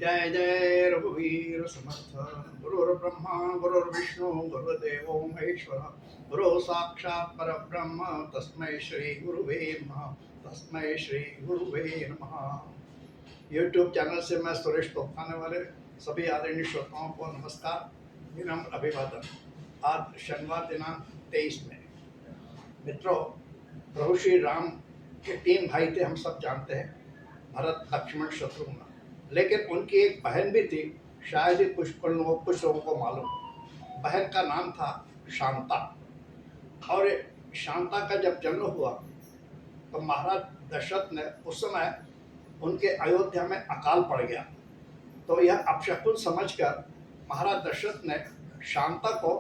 जय जय रघुवीर समर्थ। गुरुर्ब्रह्मा गुरुर्विष्णु गुरुदेवो महेश्वर। गुरु साक्षात् परब्रह्म तस्मै श्री गुरुवे नमः। तस्मै श्री गुरुवे नमः। यूट्यूब चैनल से मैं सुरेश तोफाने वाले सभी आदरणीय श्रोताओं को नमस्कार, विनम्र अभिवादन। आज शनिवार दिनांक 23 में मित्रों, प्रभु श्री राम के 3 भाई थे, हम सब जानते हैं, भरत लक्ष्मण शत्रुघ्न। लेकिन उनकी एक बहन भी थी, शायद ही कुछ लोगों को मालूम। बहन का नाम था शांता। और शांता का जब जन्म हुआ तो महाराज दशरथ ने उस समय उनके अयोध्या में अकाल पड़ गया, तो यह अपशकुन समझकर महाराज दशरथ ने शांता को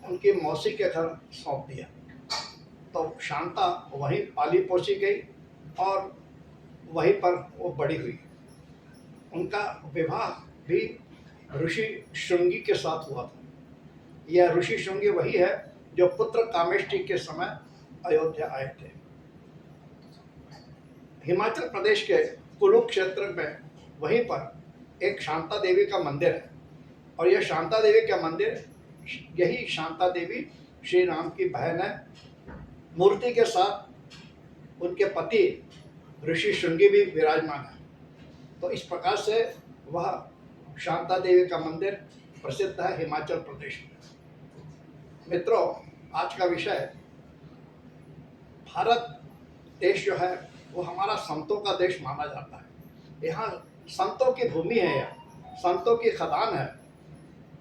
उनकी मौसी के घर सौंप दिया। तो शांता वहीं पाली पोसी गई और वहीं पर वो बड़ी हुई। उनका विवाह भी ऋषि श्रृंगी के साथ हुआ था। यह ऋषि श्रृंगी वही है जो पुत्र कामेष्टि के समय अयोध्या आए थे। हिमाचल प्रदेश के कुल्लू क्षेत्र में वहीं पर एक शांता देवी का मंदिर है, और यह शांता देवी का मंदिर, यही शांता देवी श्री राम की बहन है। मूर्ति के साथ उनके पति ऋषि श्रृंगी भी विराजमान है। तो इस प्रकार से वह शांता देवी का मंदिर प्रसिद्ध है हिमाचल प्रदेश में। मित्रों, आज का विषय, भारत देश जो है वो हमारा संतों का देश माना जाता है। यहाँ संतों की भूमि है, यह संतों की खदान है,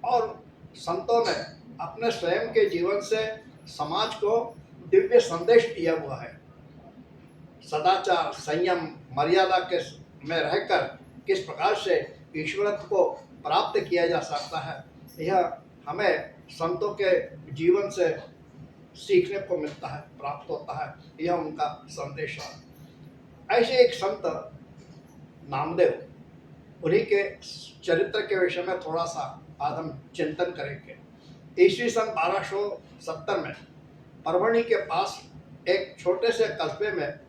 और संतों ने अपने स्वयं के जीवन से समाज को दिव्य संदेश दिया हुआ है। सदाचार, संयम, मर्यादा के में रहकर किस प्रकार से ईश्वरत्व को प्राप्त किया जा सकता है, यह हमें संतों के जीवन से सीखने को मिलता है, प्राप्त होता है। यह उनका संदेश है। ऐसे एक संत नामदेव, उन्हीं के चरित्र के विषय में थोड़ा सा आज हम चिंतन करेंगे। ईस्वी सन 1270 में परभणी के पास एक छोटे से कस्बे में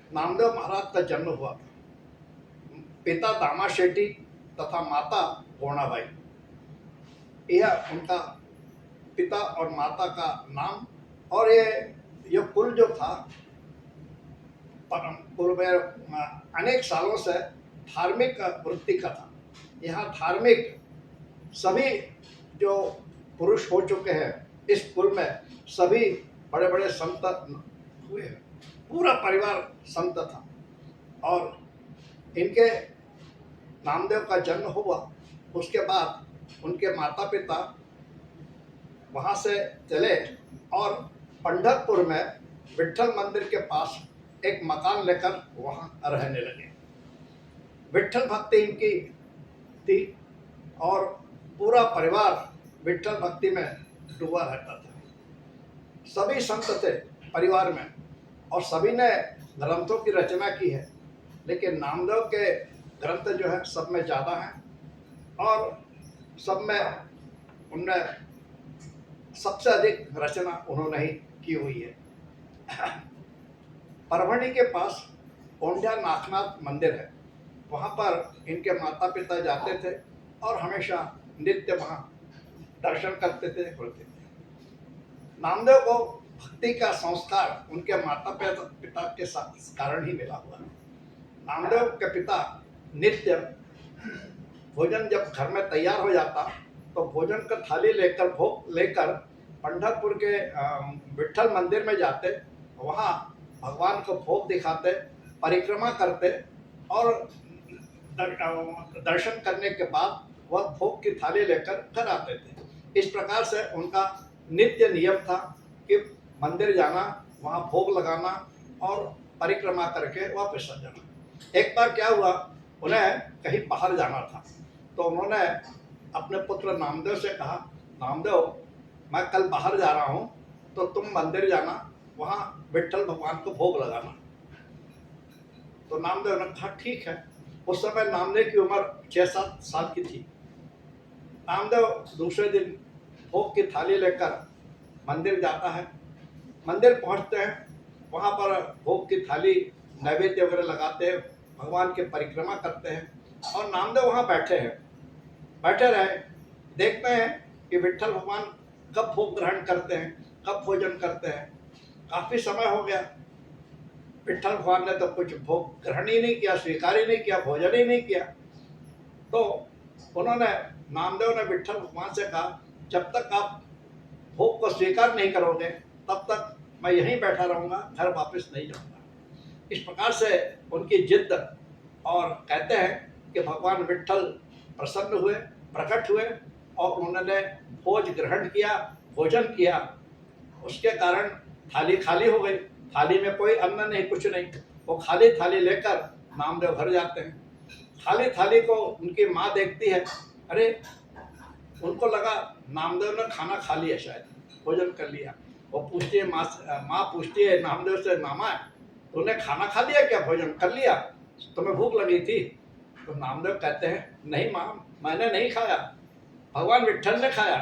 नामदेव महाराज का जन्म हुआ था। पिता दामा शेट्टी तथा माता गोणाबाई, यह उनका पिता और माता का नाम। और ये कुल जो था पूर्व में अनेक सालों से धार्मिक वृत्ति का था। यहाँ धार्मिक सभी जो पुरुष हो चुके हैं इस कुल में, सभी बड़े बड़े संत हुए हैं, पूरा परिवार संत था। और इनके नामदेव का जन्म हुआ, उसके बाद उनके माता पिता वहाँ से चले और पंढरपुर में विट्ठल मंदिर के पास एक मकान लेकर वहाँ रहने लगे। विट्ठल भक्ति इनकी थी और पूरा परिवार विट्ठल भक्ति में डूबा रहता था। सभी संत थे परिवार में और सभी ने ग्रंथों की रचना की है, लेकिन नामदेव के ग्रंथ जो है सब में ज़्यादा हैं और सब में उनने सबसे अधिक रचना उन्होंने ही की हुई है। परभणी के पास ओंढा नाथनाथ मंदिर है, वहाँ पर इनके माता पिता जाते थे और हमेशा नित्य वहाँ दर्शन करते थे, बोलते थे। नामदेव को भक्ति का संस्कार उनके माता पिता के साथ कारण ही मिला हुआ है। नामदेव के पिता नित्य भोजन जब घर में तैयार हो जाता तो भोजन का थाली लेकर, भोग लेकर पंढरपुर के विट्ठल मंदिर में जाते, वहाँ भगवान को भोग दिखाते, परिक्रमा करते और दर्शन करने के बाद वह भोग की थाली लेकर घर आते थे। इस प्रकार से उनका नित्य नियम था कि मंदिर जाना, वहाँ भोग लगाना और परिक्रमा करके वापस आ जाना। एक बार क्या हुआ, उन्हें कहीं बाहर जाना था, तो उन्होंने अपने पुत्र नामदेव से कहा, नामदेव मैं कल बाहर जा रहा हूँ, तो तुम मंदिर जाना, वहाँ विट्ठल भगवान को भोग लगाना। तो नामदेव ने कहा ठीक है। उस समय नामदेव की उम्र 6-7 साल की थी। नामदेव दूसरे दिन भोग की थाली लेकर मंदिर जाता है। मंदिर पहुंचते हैं, वहाँ पर भोग की थाली नैवेद्य वगैरह लगाते हैं, भगवान की परिक्रमा करते हैं और नामदेव वहाँ बैठे हैं, बैठे रहे, देखते हैं कि विट्ठल भगवान कब भोग ग्रहण करते हैं, कब भोजन करते हैं। काफी समय हो गया, विट्ठल भगवान ने तो कुछ भोग ग्रहण ही नहीं किया, स्वीकार ही नहीं किया, भोजन ही नहीं किया। तो उन्होंने, नामदेव ने विट्ठल भगवान से कहा, जब तक आप भोग को स्वीकार नहीं करोगे तब तक मैं यहीं बैठा रहूंगा, घर वापस नहीं जाऊंगा। इस प्रकार से उनकी जिद्द, और कहते हैं कि भगवान विट्ठल प्रसन्न हुए, प्रकट हुए और उन्होंने भोज ग्रहण किया, भोजन किया। उसके कारण थाली खाली हो गई, थाली में कोई अन्न नहीं, कुछ नहीं। वो खाली थाली लेकर नामदेव घर जाते हैं। खाली थाली को उनकी माँ देखती है, अरे उनको लगा नामदेव ने खाना खा लिया, शायद भोजन कर लिया। वो पूछती है, माँ पूछती है नामदेव से, मामा तूने खाना खा लिया क्या, भोजन कर लिया, तुम्हें भूख लगी थी? तो नामदेव कहते हैं, नहीं माँ, मैंने नहीं खाया, भगवान विट्ठल ने खाया।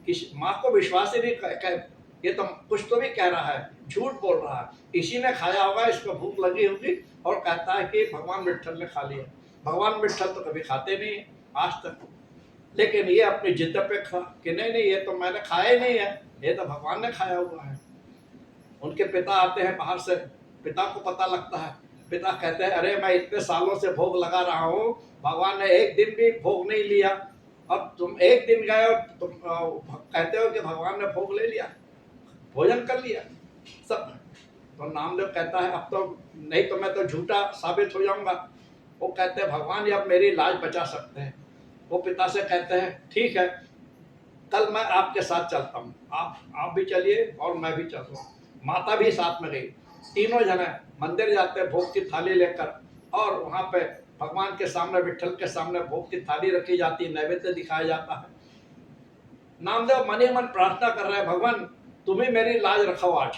किस माँ को विश्वास ही नहीं, ये तो कुछ तो भी कह रहा है, झूठ बोल रहा है, इसी ने खाया होगा, इसको भूख लगी होगी, और कहता है कि भगवान विट्ठल ने खा लिया। भगवान विट्ठल तो कभी खाते नहीं आज तक, लेकिन ये अपनी जिद्द पे खा कि नहीं नहीं, ये तो मैंने खाया ही नहीं है, ये तो भगवान ने खाया हुआ है। उनके पिता आते हैं बाहर से, पिता को पता लगता है। पिता कहते हैं, अरे मैं इतने सालों से भोग लगा रहा हूँ, भगवान ने एक दिन भी भोग नहीं लिया, अब तुम एक दिन गए और तुम कहते हो कि भगवान ने भोग ले लिया, भोजन कर लिया सब। तो नामदेव कहता है, अब तो नहीं तो मैं तो झूठा साबित हो जाऊंगा। वो कहते हैं, भगवान ये अब मेरी लाज बचा सकते हैं। वो पिता से कहते हैं, ठीक है, कल मैं आपके साथ चलता हूँ, आप भी चलिए और मैं भी चलता हूँ। माता भी साथ में गई, तीनों जने मंदिर जाते हैं भोग की थाली लेकर, और वहाँ पे भगवान के सामने, विट्ठल के सामने भोग की थाली रखी जाती है, नैवेद्य दिखाया जाता है। नामदेव मन ही मन प्रार्थना कर रहे हैं, भगवान तुम ही मेरी लाज रखो आज,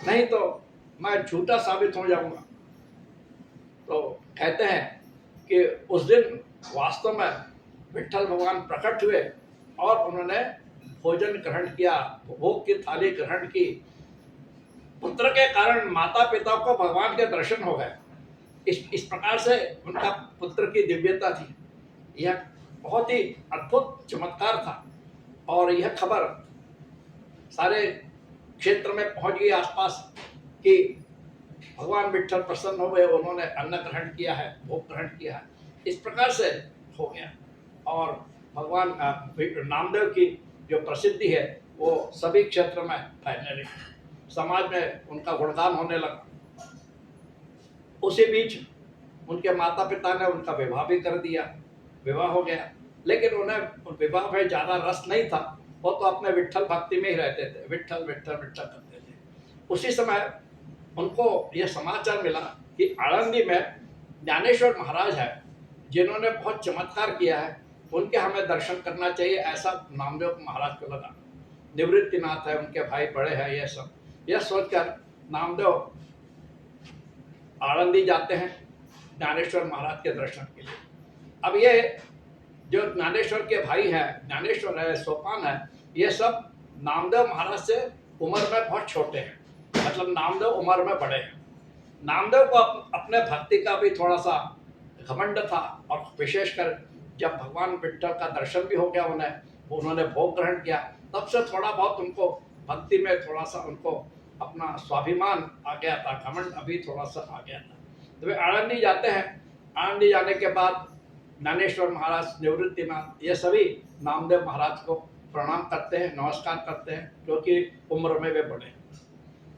नहीं तो मैं झूठा साबित हो जाऊंगा। तो कहते हैं कि उस दिन वास्तव में विट्ठल भगवान प्रकट हुए और उन्होंने भोजन ग्रहण किया, भोग की थाली ग्रहण की। पुत्र के कारण माता पिता को भगवान के दर्शन हो गए। इस प्रकार से उनका पुत्र की दिव्यता थी। यह बहुत ही अद्भुत चमत्कार था, और यह खबर सारे क्षेत्र में पहुंच गई आसपास कि भगवान विट्ठल प्रसन्न हो गए, उन्होंने अन्न ग्रहण किया है, भोग ग्रहण किया है। इस प्रकार से हो गया, और भगवान नामदेव की जो प्रसिद्धि है वो सभी क्षेत्र में फैलने लगी, समाज में उनका गुणगान होने लगा। उसी बीच उनके माता पिता ने उनका विवाह भी कर दिया, विवाह हो गया, लेकिन उन्हें विवाह में ज़्यादा रस नहीं था। वो तो अपने विट्ठल भक्ति में ही रहते थे, विट्ठल विट्ठल विट्ठल करते थे। उसी समय उनको यह समाचार मिला कि आळंदी में ज्ञानेश्वर महाराज है, जिन्होंने बहुत चमत्कार किया है, उनके हमें दर्शन करना चाहिए, ऐसा नामदेव महाराज को लगा। निवृत्तिनाथ है, उनके भाई बड़े हैं, ये सब, यह सोचकर नामदेव आळंदी जाते हैं ज्ञानेश्वर महाराज के दर्शन के लिए। अब ये जो ज्ञानेश्वर के भाई हैं, ज्ञानेश्वर है, सोपान है, ये सब नामदेव महाराज से उम्र में बहुत छोटे हैं, मतलब नामदेव उम्र में बड़े हैं। नामदेव को अपने भक्ति का भी थोड़ा सा घमंड था, और विशेषकर जब भगवान विट्ठल का दर्शन भी हो गया उन्होंने भोग ग्रहण किया, तब से थोड़ा बहुत उनको भक्ति में थोड़ा सा उनको अपना स्वाभिमान आ गया था, घमंड अभी थोड़ा सा आ गया था। तो वे आळंदी जाते हैं। आळंदी जाने के बाद ज्ञानेश्वर महाराज, निवृत्तिनाथ, ये सभी नामदेव महाराज को प्रणाम करते हैं, नमस्कार करते हैं, क्योंकि उम्र में वे बड़े।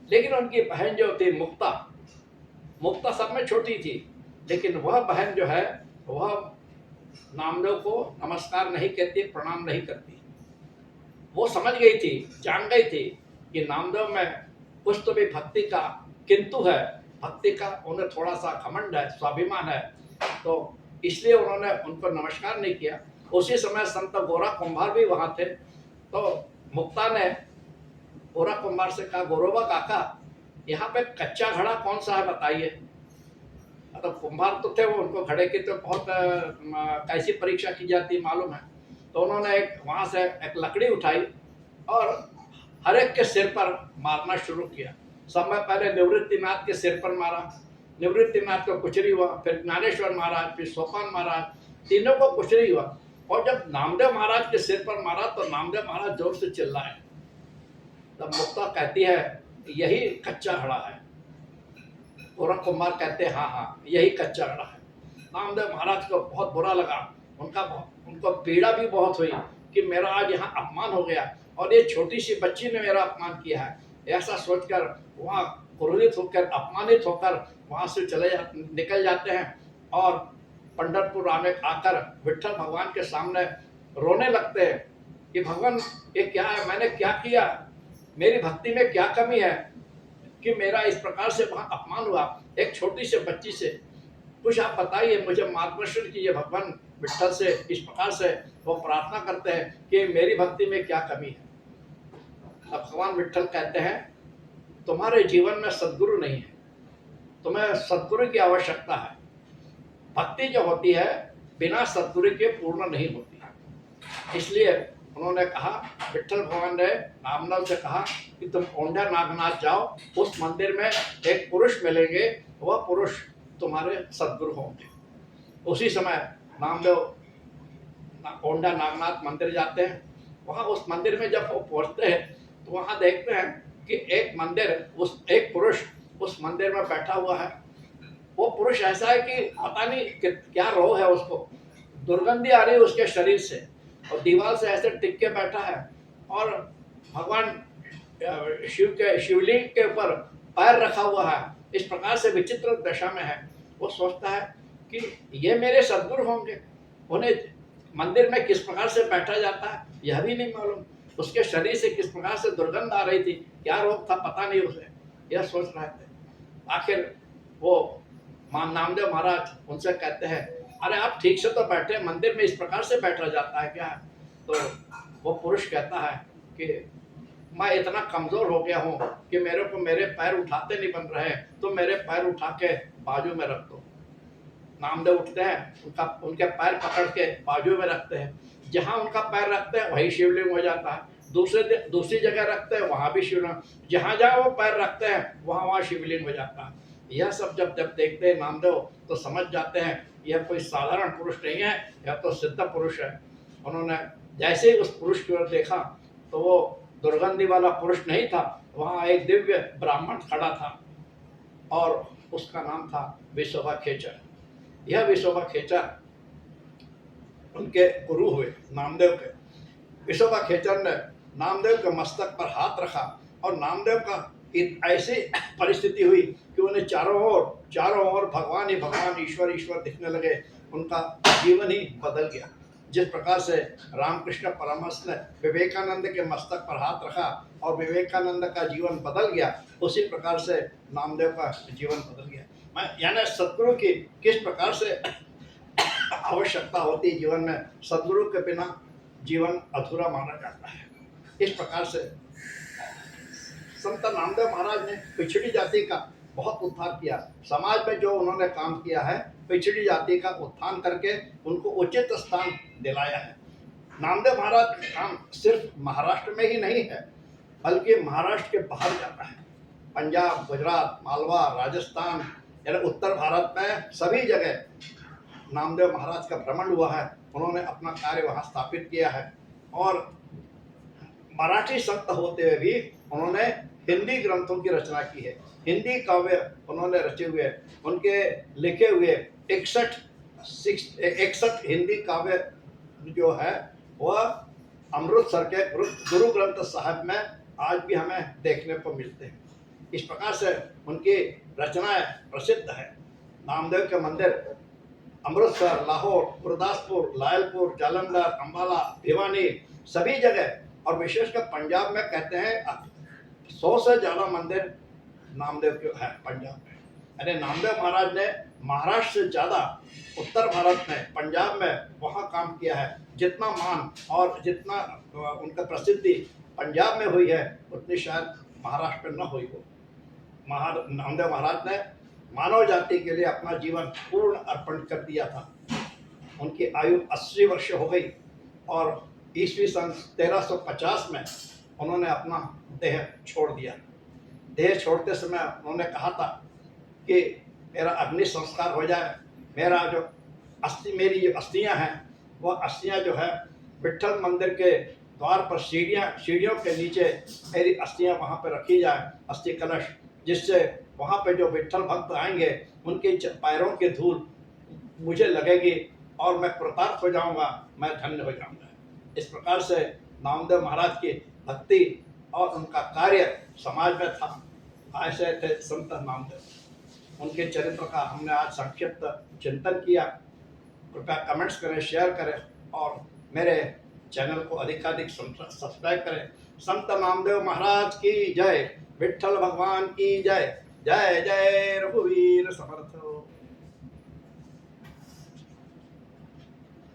लेकिन उनकी बहन जो थी मुक्ता, मुक्ता सब में छोटी थी, लेकिन वह बहन जो है वह नामदेव को नमस्कार नहीं कहती, प्रणाम नहीं करती। वो समझ गई थी, जान गई थी कि नामदेव में कुछ तो भी भक्ति का किंतु है, भक्ति का उन्हें थोड़ा सा घमंड है, स्वाभिमान है, तो इसलिए उन्होंने उनको नमस्कार नहीं किया। उसी समय संत गोरा कुंभार भी वहाँ थे, तो मुक्ता ने गोरा कुंभार से कहा, गोरोबा काका, यहाँ पे कच्चा घड़ा कौन सा है बताइए। तो कुंभार तो थे, वो उनको घड़े की तो बहुत कैसी परीक्षा की जाती मालूम है। तो उन्होंने वहाँ से एक लकड़ी उठाई और हर एक के सिर पर मारना शुरू किया। सब में पहले निवृत्तिनाथ के सिर पर मारा, निवृत्तिनाथ को कुचरी हुआ, फिर ज्ञानेश्वर महाराज, फिर सोपान महाराज, तीनों को कुचरी हुआ। और जब नामदेव महाराज के सिर पर मारा तो नामदेव महाराज जोर से चिल्लाए। तब मुक्ता कहती है यही कच्चा घड़ा है। पूरन कुमार कहते हैं हाँ हाँ यही कच्चा घड़ा है। नामदेव महाराज को बहुत बुरा लगा, उनको पीड़ा भी बहुत हुई कि मेरा आज यहाँ अपमान हो गया और ये छोटी सी बच्ची ने मेरा अपमान किया है। ऐसा सोचकर वहाँ क्रोधित होकर, अपमानित होकर वहाँ से निकल जाते हैं और पंढरपुर आकर विठ्ठल भगवान के सामने रोने लगते हैं कि भगवान ये क्या है, मैंने क्या किया, मेरी भक्ति में क्या कमी है कि मेरा इस प्रकार से वहाँ अपमान हुआ एक छोटी सी बच्ची से। कुछ आप बताइए, मुझे मार्गदर्शन कीजिए भगवान। विठ्ठल से इस प्रकार से वो प्रार्थना करते हैं कि मेरी भक्ति में क्या कमी है। अब भगवान विठ्ठल कहते हैं तुम्हारे जीवन में सद्गुरु नहीं है, तुम्हें सद्गुरु की आवश्यकता है। भक्ति जो होती है बिना सद्गुरु के पूर्ण नहीं होती है। इसलिए उन्होंने कहा, विठ्ठल भगवान ने नामदेव से कहा कि तुम औंढा नागनाथ जाओ, उस मंदिर में एक पुरुष मिलेंगे, वह पुरुष तुम्हारे सद्गुरु होंगे। उसी समय नामदेव औंढा नागनाथ मंदिर जाते हैं। वहाँ उस मंदिर में जब वो पहुँचते हैं तो वहाँ देखते हैं कि एक पुरुष उस मंदिर में बैठा हुआ है। वो पुरुष ऐसा है कि पता नहीं क्या रोग है, उसको दुर्गंधी आ रही है उसके शरीर से, और दीवार से ऐसे टिक के बैठा है और भगवान शिवलिंग के ऊपर पैर रखा हुआ है। इस प्रकार से विचित्र दशा में है। वो सोचता है कि ये मेरे सद्गुरु होंगे, उन्हें मंदिर में किस प्रकार से बैठा जाता है यह भी नहीं मालूम, उसके शरीर से किस प्रकार से दुर्गंध आ रही थी, क्या रोग था पता नहीं उसे, यह सोच रहे थे। आखिर वो नामदेव महाराज उनसे कहते हैं अरे आप ठीक से तो बैठे, मंदिर में इस प्रकार से बैठा जाता है क्या? तो वो पुरुष कहता है कि मैं इतना कमजोर हो गया हूँ कि मेरे को मेरे पैर उठाते नहीं बन रहे, तो मेरे पैर उठा के बाजू में रख दो। नामदेव उठते हैं, उनके पैर पकड़ के बाजू में रखते हैं। जहाँ उनका पैर रखते हैं वही शिवलिंग हो जाता है। दूसरी जगह रखते हैं वहाँ भी शिवलिंग, जहाँ जहाँ वो पैर रखते हैं वहाँ वहाँ शिवलिंग हो जाता है। यह सब जब देखते हैं नामदेव तो समझ जाते हैं यह कोई साधारण पुरुष नहीं है, यह तो सिद्ध पुरुष है। उन्होंने जैसे ही उस पुरुष की ओर देखा तो वो दुर्गंधी वाला पुरुष नहीं था, वहाँ एक दिव्य ब्राह्मण खड़ा था और उसका नाम था विशोबा खेचर। यह विशोबा खेचर उनके गुरु हुए नामदेव के। विशोबा खेचर ने नामदेव के मस्तक पर हाथ रखा और नामदेव का ऐसी परिस्थिति हुई कि उन्हें चारों ओर भगवान ही भगवान, ईश्वर ईश्वर दिखने लगे। उनका जीवन ही बदल गया। जिस प्रकार से रामकृष्ण परमहंस ने विवेकानंद के मस्तक पर हाथ रखा और विवेकानंद का जीवन बदल गया, उसी प्रकार से नामदेव का जीवन बदल गया। यानी सद्गुरु की किस प्रकार से आवश्यकता होती है जीवन में, सद्गुरु के बिना जीवन अधूरा माना जाता है। इस प्रकार से संत नामदेव महाराज ने पिछड़ी जाति का बहुत उत्थान किया। समाज में जो उन्होंने काम किया है, पिछड़ी जाति का उत्थान करके उनको उचित स्थान दिलाया है। नामदेव महाराज का काम सिर्फ महाराष्ट्र में ही नहीं है, बल्कि महाराष्ट्र के बाहर जाता है। पंजाब, गुजरात, मालवा, राजस्थान, यानी उत्तर भारत में सभी जगह नामदेव महाराज का भ्रमण हुआ है। उन्होंने अपना कार्य वहाँ स्थापित किया है और मराठी संत होते हुए भी उन्होंने हिंदी ग्रंथों की रचना की है। हिंदी काव्य उन्होंने रचे हुए, उनके लिखे हुए 61 हिंदी काव्य जो है वह अमृतसर के गुरु ग्रंथ साहिब में आज भी हमें देखने को मिलते हैं। इस प्रकार से उनकी रचनाएं प्रसिद्ध है। नामदेव के मंदिर अमृतसर, लाहौर, गुरदासपुर, लायलपुर, जालंधर, अंबाला, भिवानी सभी जगह, और विशेषकर पंजाब में कहते हैं 100 से ज़्यादा मंदिर नामदेव के है पंजाब में। यानी नामदेव महाराज ने महाराष्ट्र से ज़्यादा उत्तर भारत में, पंजाब में वहाँ काम किया है। जितना मान और जितना उनका प्रसिद्धि पंजाब में हुई है उतनी शायद महाराष्ट्र में न हुई हो। नामदेव महाराज ने मानव जाति के लिए अपना जीवन पूर्ण अर्पण कर दिया था। उनकी आयु 80 वर्ष हो गई और ईस्वी सन 1350 में उन्होंने अपना देह छोड़ दिया। देह छोड़ते समय उन्होंने कहा था कि मेरा अग्नि संस्कार हो जाए, मेरा जो मेरी जो अस्थियां हैं वह अस्थियां जो है विट्ठल मंदिर के द्वार पर सीढ़ियों के नीचे मेरी अस्थियां वहां पर रखी जाए, अस्थि कलश, जिससे वहां पे जो विट्ठल भक्त आएंगे उनके पैरों की धूल मुझे लगेगी और मैं कृतार्थ हो जाऊंगा, मैं धन्य हो जाऊंगा। इस प्रकार से नामदेव महाराज की भक्ति और उनका कार्य समाज में था। ऐसे थे संत नामदेव। उनके चरित्र का हमने आज संक्षिप्त चिंतन किया। कृपया कमेंट्स करें, शेयर करें और मेरे चैनल को अधिकाधिक सब्सक्राइब करें। संत नामदेव महाराज की जय, विट्ठल भगवान की जय। जय जय रघुवीर समर्थ।